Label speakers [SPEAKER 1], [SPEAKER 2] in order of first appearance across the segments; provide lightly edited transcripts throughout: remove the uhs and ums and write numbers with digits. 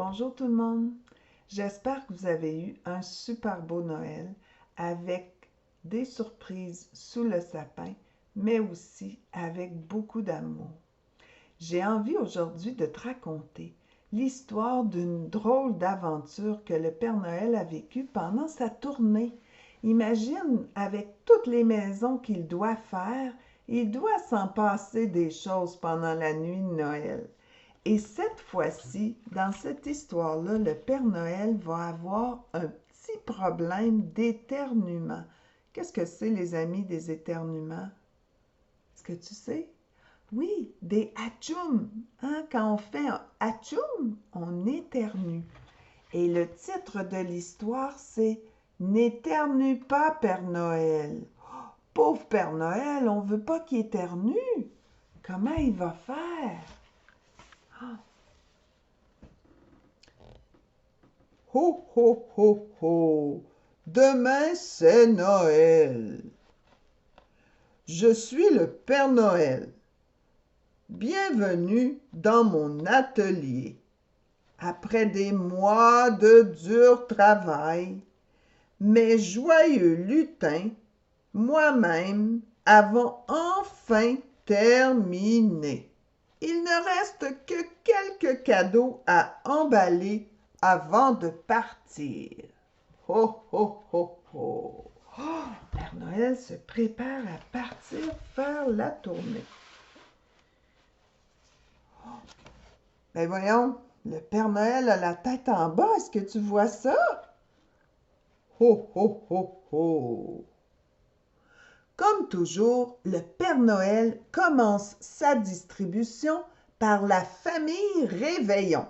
[SPEAKER 1] Bonjour tout le monde. J'espère que vous avez eu un super beau Noël avec des surprises sous le sapin, mais aussi avec beaucoup d'amour. J'ai envie aujourd'hui de te raconter l'histoire d'une drôle d'aventure que le Père Noël a vécue pendant sa tournée. Imagine, avec toutes les maisons qu'il doit faire, il doit s'en passer des choses pendant la nuit de Noël. Et cette fois-ci, dans cette histoire-là, le Père Noël va avoir un petit problème d'éternuement. Qu'est-ce que c'est, les amis, des éternuements? Est-ce que tu sais? Oui, des atchoum. Hein? Quand on fait un atchoum, on éternue. Et le titre de l'histoire, c'est N'éternue pas, Père Noël. Oh, pauvre Père Noël, on ne veut pas qu'il éternue. Comment il va faire?
[SPEAKER 2] Ho, ho, ho, ho! Demain, c'est Noël. Je suis le Père Noël. Bienvenue dans mon atelier. Après des mois de dur travail, mes joyeux lutins, moi-même, avons enfin terminé. Il ne reste que quelques cadeaux à emballer avant de partir. Ho, ho, ho, ho!
[SPEAKER 1] Oh, Père Noël se prépare à partir faire la tournée.
[SPEAKER 2] Ben voyons, le Père Noël a la tête en bas, est-ce que tu vois ça? Ho, ho, ho, ho!
[SPEAKER 1] Comme toujours, le Père Noël commence sa distribution par la famille Réveillon.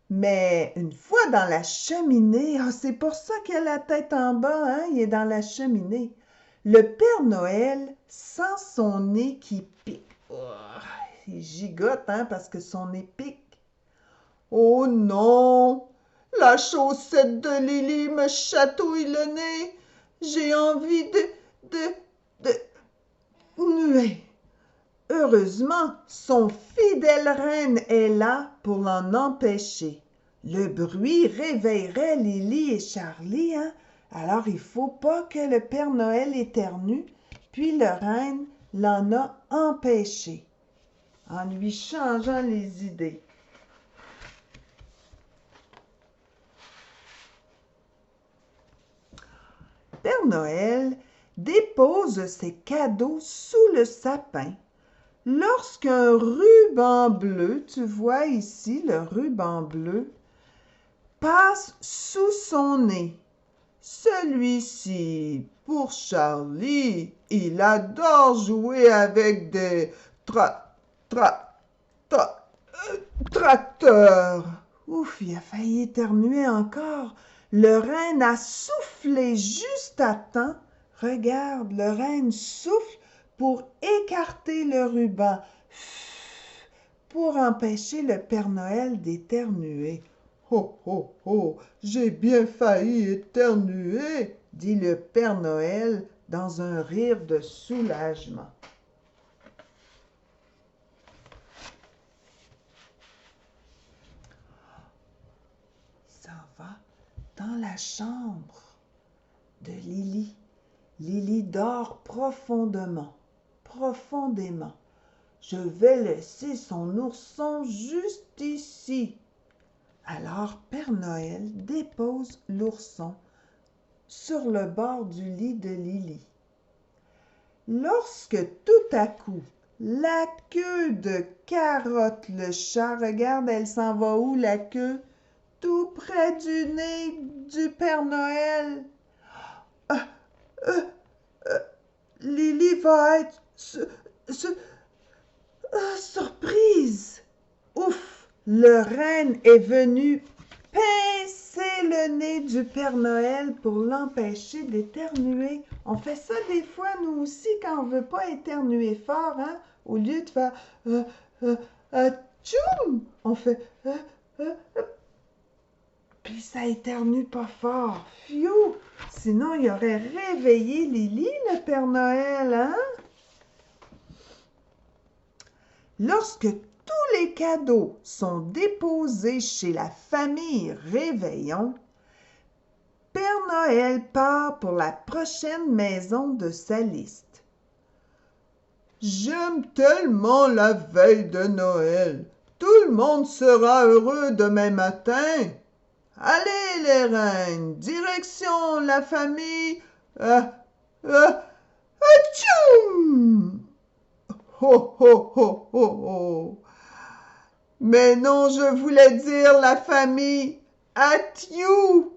[SPEAKER 1] Mais une fois dans la cheminée, c'est pour ça qu'il a la tête en bas, hein? Il est dans la cheminée. Le Père Noël sent son nez qui pique. Oh, il gigote, hein, parce que son nez pique.
[SPEAKER 2] Oh non! La chaussette de Lily me chatouille le nez. J'ai envie de nuer.
[SPEAKER 1] Heureusement, son fidèle reine est là pour l'en empêcher. Le bruit réveillerait Lily et Charlie, hein? Alors il faut pas que le Père Noël éternue, puis le reine l'en a empêché, en lui changeant les idées. Père Noël dépose ses cadeaux sous le sapin. Lorsqu'un ruban bleu, tu vois ici le ruban bleu, passe sous son nez.
[SPEAKER 2] Celui-ci, pour Charlie, il adore jouer avec des tracteurs.
[SPEAKER 1] Ouf, il a failli éternuer encore. Le renne a soufflé juste à temps. Regarde, le renne souffle pour écarter le ruban, pour empêcher le Père Noël d'éternuer.
[SPEAKER 2] Ho, ho, ho, j'ai bien failli éternuer,
[SPEAKER 1] dit le Père Noël dans un rire de soulagement. Il s'en va dans la chambre de Lily. Lily dort profondément, profondément. Je vais laisser son ourson juste ici. Alors Père Noël dépose l'ourson sur le bord du lit de Lily. Lorsque tout à coup, la queue de Carotte le chat, regarde, elle s'en va où la queue? Tout près du nez du Père Noël.
[SPEAKER 2] Lily va être
[SPEAKER 1] surprise! Ouf! Le renne est venu pincer le nez du Père Noël pour l'empêcher d'éternuer. On fait ça des fois, nous aussi, quand on veut pas éternuer fort, hein? Au lieu de faire tchoum! On fait puis ça éternue pas fort. Fiou! Sinon, il aurait réveillé Lily, le Père Noël, hein? Lorsque tous les cadeaux sont déposés chez la famille Réveillon, Père Noël part pour la prochaine maison de sa liste.
[SPEAKER 2] J'aime tellement la veille de Noël. Tout le monde sera heureux demain matin. Allez, les reines, direction la famille. Atchoum! Ho, ho, ho, ho, ho. Mais non, je voulais dire la famille Atiou.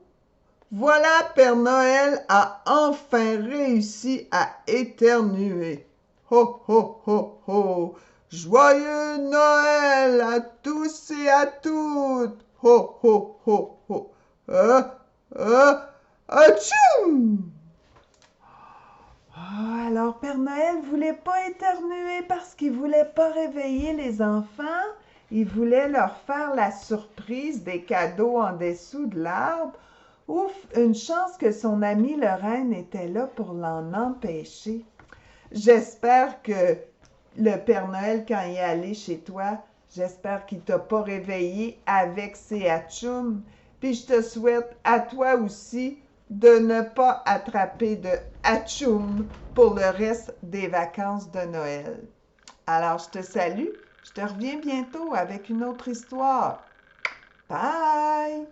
[SPEAKER 2] Voilà, Père Noël a enfin réussi à éternuer. Ho, ho, ho, ho! Joyeux Noël à tous et à toutes! Ho, ho, ho, ho! Atchoum!
[SPEAKER 1] Ah, alors Père Noël voulait pas éternuer parce qu'il voulait pas réveiller les enfants. Il voulait leur faire la surprise des cadeaux en dessous de l'arbre. Ouf, une chance que son ami le reine était là pour l'en empêcher. J'espère que le Père Noël, quand il est allé chez toi, j'espère qu'il t'a pas réveillé avec ses atchoums. Puis je te souhaite à toi aussi de ne pas attraper de atchoum pour le reste des vacances de Noël. Alors, je te salue. Je te reviens bientôt avec une autre histoire. Bye!